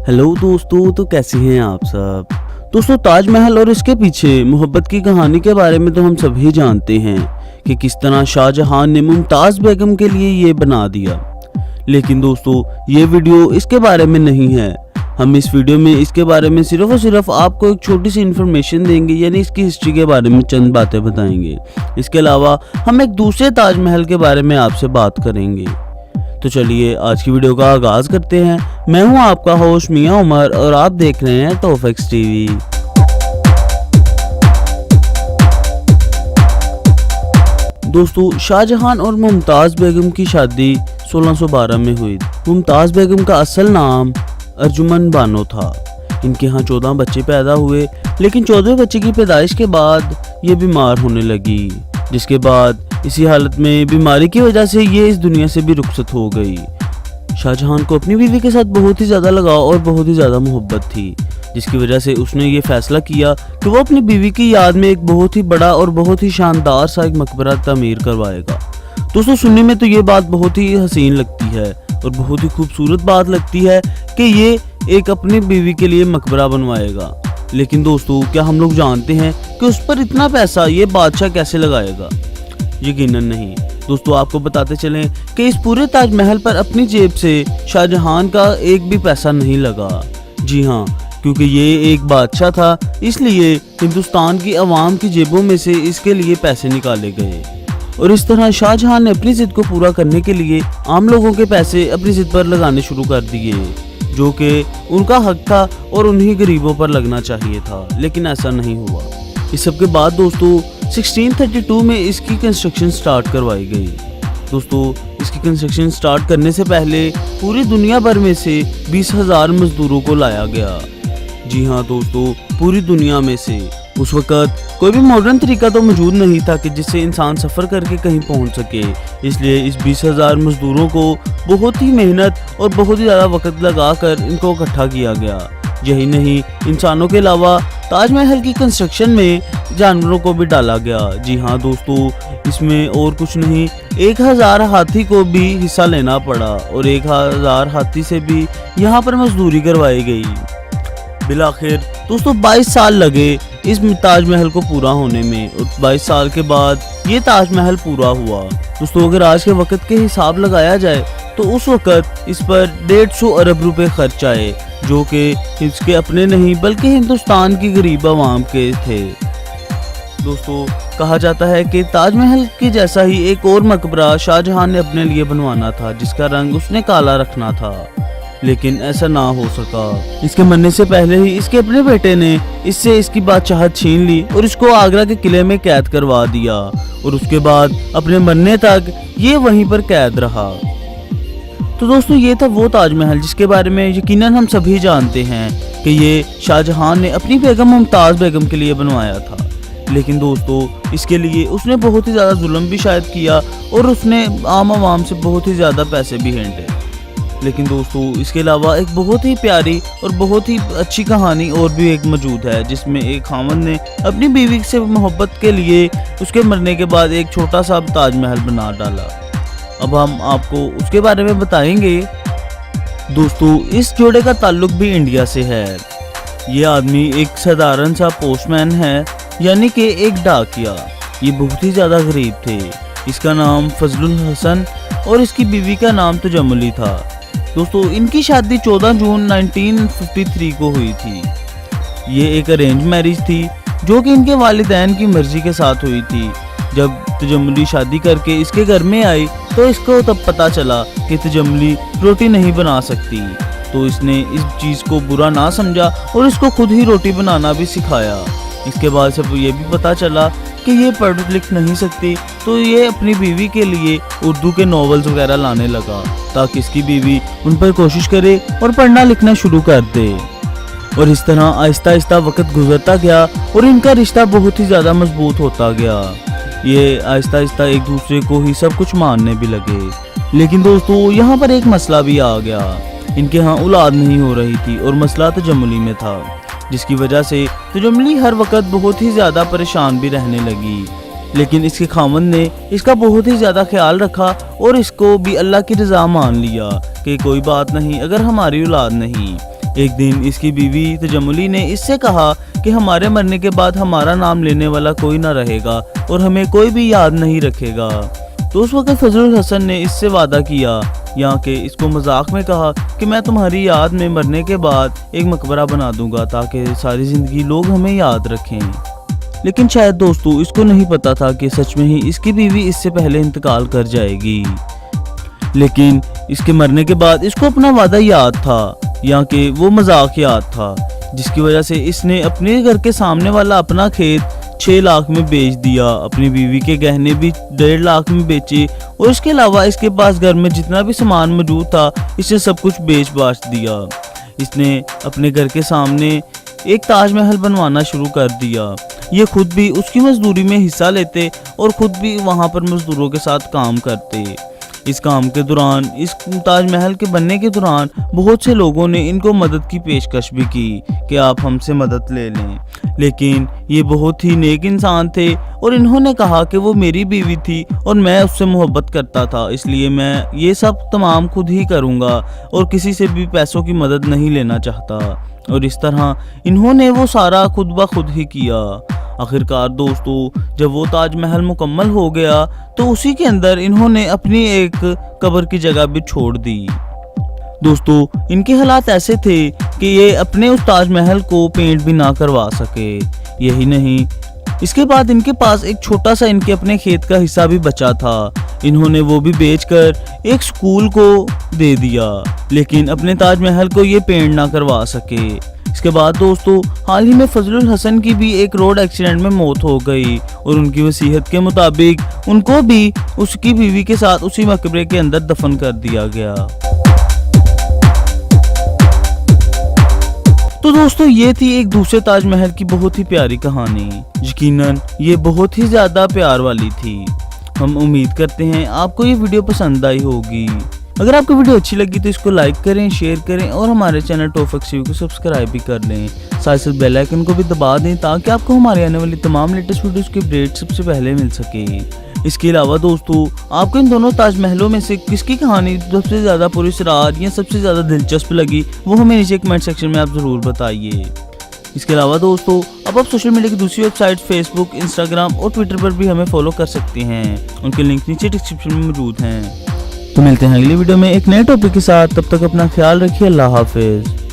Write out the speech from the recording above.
Hello दोस्तों, तो कैसे हैं आप सब। दोस्तों, ताजमहल और इसके पीछे मोहब्बत की कहानी के बारे में तो हम सभी जानते हैं कि किस तरह शाहजहां ने मुमताज़ बेगम के लिए ये बना दिया। लेकिन दोस्तों, ये वीडियो इसके बारे में नहीं है। हम इस वीडियो में इसके बारे में सिर्फ और सिर्फ आपको एक छोटी सी इन्फॉर्मेशन देंगे, यानी इसकी हिस्ट्री के बारे में चंद बातें बताएंगे। इसके अलावा हम एक दूसरे ताजमहल के बारे में आपसे बात करेंगे। तो चलिए आज की वीडियो का आगाज करते हैं। मैं हूं आपका होस्ट मियां उमर और आप देख रहे हैं तोफिक्स टीवी। दोस्तों, शाहजहां और मुमताज़ बेगम की शादी 1612 में हुई। मुमताज़ बेगम का असल नाम अर्जुमन बानो था। इनके यहाँ 14 बच्चे पैदा हुए, लेकिन 14वें बच्चे की पैदाइश के बाद ये बीमार होने लगी, जिसके बाद इसी हालत में बीमारी की वजह से ये इस दुनिया से भी रुखसत हो गई। शाहजहां को अपनी बीवी के साथ बहुत ही ज़्यादा लगाव और बहुत ही ज़्यादा मोहब्बत थी, जिसकी वजह से उसने ये फैसला किया कि वो अपनी बीवी की याद में एक बहुत ही बड़ा और बहुत ही शानदार सा एक मकबरा तमीर करवाएगा। दोस्तों, सुनने में तो ये बात बहुत ही हसीन लगती है और बहुत ही खूबसूरत बात लगती है कि ये एक अपनी बीवी के लिए मकबरा बनवाएगा। लेकिन दोस्तों, क्या हम लोग जानते हैं कि उस पर इतना पैसा ये बादशाह कैसे लगाएगा? यकीनन नहीं। दोस्तों, आपको बताते चलें कि इस पूरे ताजमहल पर अपनी जेब से शाहजहां का एक भी पैसा नहीं लगा। जी हाँ, क्योंकि ये एक बादशाह था, इसलिए हिंदुस्तान की आवाम की जेबों में से इसके लिए पैसे निकाले गए। और इस तरह शाहजहां ने अपनी जिद को पूरा करने के लिए आम लोगों के पैसे अपनी जिद पर लगाने शुरू कर दिए, जो कि उनका हक था और उन्हीं गरीबों पर लगना चाहिए था, लेकिन ऐसा नहीं हुआ। इस सब के बाद दोस्तों 1632 में इसकी कंस्ट्रक्शन स्टार्ट करवाई गई। दोस्तों, इसकी कंस्ट्रक्शन स्टार्ट करने से पहले पूरी दुनिया भर में से 20,000 मजदूरों को लाया गया। जी हाँ दोस्तों, पूरी दुनिया में से। उस वक़्त कोई भी मॉडर्न तरीका तो मौजूद नहीं था कि जिससे इंसान सफ़र करके कहीं पहुंच सके, इसलिए इस 20,000 मजदूरों को बहुत ही मेहनत और बहुत ही ज़्यादा वक्त लगाकर इनको इकट्ठा किया गया। यही नहीं, इंसानों के अलावा ताजमहल की कंस्ट्रक्शन में जानवरों को भी डाला गया। जी हाँ दोस्तों, इसमें और कुछ नहीं, 1000 हाथी को भी हिस्सा लेना पड़ा और 1000 हाथी से भी यहाँ पर मजदूरी करवाई गई। बिलाखिर दोस्तों 22 साल लगे इस ताजमहल को पूरा होने में, और 22 साल के बाद ये ताजमहल पूरा हुआ। दोस्तों, अगर आज के वक्त के हिसाब लगाया जाए तो उस वक्त इस पर 150 अरब रुपए खर्च आए, जो कि इसके अपने नहीं बल्कि हिंदुस्तान की गरीब आवाम के थे। दोस्तों, कहा जाता है कि ताजमहल के जैसा ही एक और मकबरा शाहजहां ने अपने लिए बनवाना था, जिसका रंग उसने काला रखना था, लेकिन ऐसा ना हो सका। इसके मरने से पहले ही इसके अपने बेटे ने इससे इसकी बादशाहत छीन ली और इसको आगरा के किले में कैद करवा दिया, और उसके बाद अपने मरने तक ये वहीं पर कैद रहा। तो दोस्तों, ये था वो ताजमहल जिसके बारे में यकीनन हम सभी जानते हैं कि ये शाहजहां ने अपनी बेगम मुमताज़ बेगम के लिए बनवाया था। लेकिन दोस्तों, इसके लिए उसने बहुत ही ज़्यादा जुल्म भी शायद किया और उसने आम आवाम से बहुत ही ज़्यादा पैसे भी हेंटे। लेकिन दोस्तों, इसके अलावा एक बहुत ही प्यारी और बहुत ही अच्छी कहानी और भी एक मौजूद है, जिसमें एक खामन ने अपनी बीवी से मोहब्बत के लिए उसके मरने के बाद एक छोटा सा ताजमहल बना डाला। अब हम आपको उसके बारे में बताएंगे। दोस्तों, इस जोड़े का ताल्लुक भी इंडिया से है। ये आदमी एक साधारण सा पोस्टमैन है, यानी कि एक डाकिया। ये बहुत ही ज़्यादा गरीब थे। इसका नाम फजलुल हसन और इसकी बीवी का नाम तजम्मुली था। दोस्तों, इनकी शादी 14 जून 1953 को हुई थी। ये एक अरेंज मैरिज थी, जो कि इनके वालिदैन की मर्जी के साथ हुई थी। जब तजम्मुली शादी करके इसके घर में आई तो इसको तब पता चला कि तजम्मुली रोटी नहीं बना सकती, तो इसने इस चीज़ को बुरा ना समझा और इसको खुद ही रोटी बनाना भी सिखाया। इसके बाद से ये भी पता चला कि ये पढ़ लिख नहीं सकती, तो ये अपनी बीवी के लिए उर्दू के नॉवेल्स वगैरह लाने लगा, ताकि इसकी बीवी उन पर कोशिश करे और पढ़ना लिखना शुरू कर दे। और इस तरह आहिस्ता आहिस्ता वक्त गुजरता गया और इनका रिश्ता बहुत ही ज़्यादा मजबूत होता गया। ये आहिस्ता आहिस्ता एक दूसरे को ही सब कुछ मानने भी लगे। लेकिन दोस्तों, यहाँ पर एक मसला भी आ गया। इनके यहाँ औलाद नहीं हो रही थी और मसला तजम्मुली में था, जिसकी वजह से तजम्मुली हर वक्त बहुत ही ज़्यादा परेशान भी रहने लगी। लेकिन इसके खामन ने इसका बहुत ही ज़्यादा ख्याल रखा और इसको भी अल्लाह की रज़ा मान लिया कि कोई बात नहीं, अगर हमारी औलाद नहीं। एक दिन इसकी बीवी तजम्मुली ने इससे कहा कि हमारे मरने के बाद हमारा नाम लेने वाला कोई ना रहेगा और हमें कोई भी याद नहीं रखेगा। तो उस वक्त फजलुल हसन ने इससे वादा किया, यहाँ के इसको मजाक में कहा कि मैं तुम्हारी याद में मरने के बाद एक मकबरा बना दूंगा ताकि सारी ज़िंदगी लोग हमें याद रखें। लेकिन शायद दोस्तों इसको नहीं पता था कि सच में ही इसकी बीवी इससे पहले इंतकाल कर जाएगी। लेकिन इसके मरने के बाद इसको अपना वादा याद था, यहाँ के वो मजाक याद था, जिसकी वजह से इसने अपने घर के सामने वाला अपना खेत 6 लाख में बेच दिया, अपनी बीवी के गहने भी 1.5 लाख में बेचे और इसके अलावा इसके पास घर में जितना भी सामान मौजूद था इसने सब कुछ बेच बाच दिया। इसने अपने घर के सामने एक ताजमहल बनवाना शुरू कर दिया। ये खुद भी उसकी मजदूरी में हिस्सा लेते और खुद भी वहाँ पर मजदूरों के साथ काम करते। इस काम के दौरान, इस ताजमहल के बनने के दौरान बहुत से लोगों ने इनको मदद की पेशकश भी की कि आप हमसे मदद ले लें, लेकिन ये बहुत ही नेक इंसान थे और इन्होंने कहा कि वो मेरी बीवी थी और मैं उससे मोहब्बत करता था, इसलिए मैं ये सब तमाम खुद ही करूँगा और किसी से भी पैसों की मदद नहीं लेना चाहता। और इस तरह इन्होंने वो सारा खुद ब खुद ही किया। आखिरकार दोस्तों जब वो ताजमहल मुकम्मल हो गया तो उसी के अंदर इन्होंने अपनी एक कब्र की जगह भी छोड़ दी। दोस्तों इनके हालात ऐसे थे कि ये अपने उस ताजमहल को पेंट भी ना करवा सके। यही नहीं, इसके बाद इनके पास एक छोटा सा इनके अपने खेत का हिस्सा भी बचा था। इन्होंने वो भी बेचकर एक स्कूल को दे दिया, लेकिन अपने ताजमहल को ये पेंट ना करवा सके। इसके बाद दोस्तों हाल ही में फजलुल हसन की भी एक रोड एक्सीडेंट में मौत हो गई और उनकी वसीयत के मुताबिक उनको भी उसकी बीवी के साथ उसी मकबरे के अंदर दफन कर दिया गया। तो दोस्तों ये थी एक दूसरे ताजमहल की बहुत ही प्यारी कहानी। यकीनन ये बहुत ही ज्यादा प्यार वाली थी। हम उम्मीद करते हैं आपको ये वीडियो पसंद आई होगी। अगर आपको वीडियो अच्छी लगी तो इसको लाइक करें, शेयर करें और हमारे चैनल टॉफक्स को सब्सक्राइब भी कर लें। साथ साथ बेल आइकन को भी दबा दें ताकि आपको हमारे आने वाली तमाम लेटेस्ट वीडियोस की अपडेट सबसे पहले मिल सके। इसके अलावा दोस्तों आपको इन दोनों ताजमहलों में से किसकी कहानी सबसे ज़्यादा पुरअसरार या सबसे ज़्यादा दिलचस्प लगी वो हमें नीचे कमेंट सेक्शन में आप ज़रूर बताइए। इसके अलावा दोस्तों अब आप सोशल मीडिया की दूसरी वेबसाइट फेसबुक, इंस्टाग्राम और ट्विटर पर भी हमें फॉलो कर सकते हैं। उनके लिंक नीचे डिस्क्रिप्शन में मौजूद हैं। तो मिलते हैं अगली वीडियो में एक नए टॉपिक के साथ। तब तक अपना ख्याल रखिए। अल्लाह हाफिज।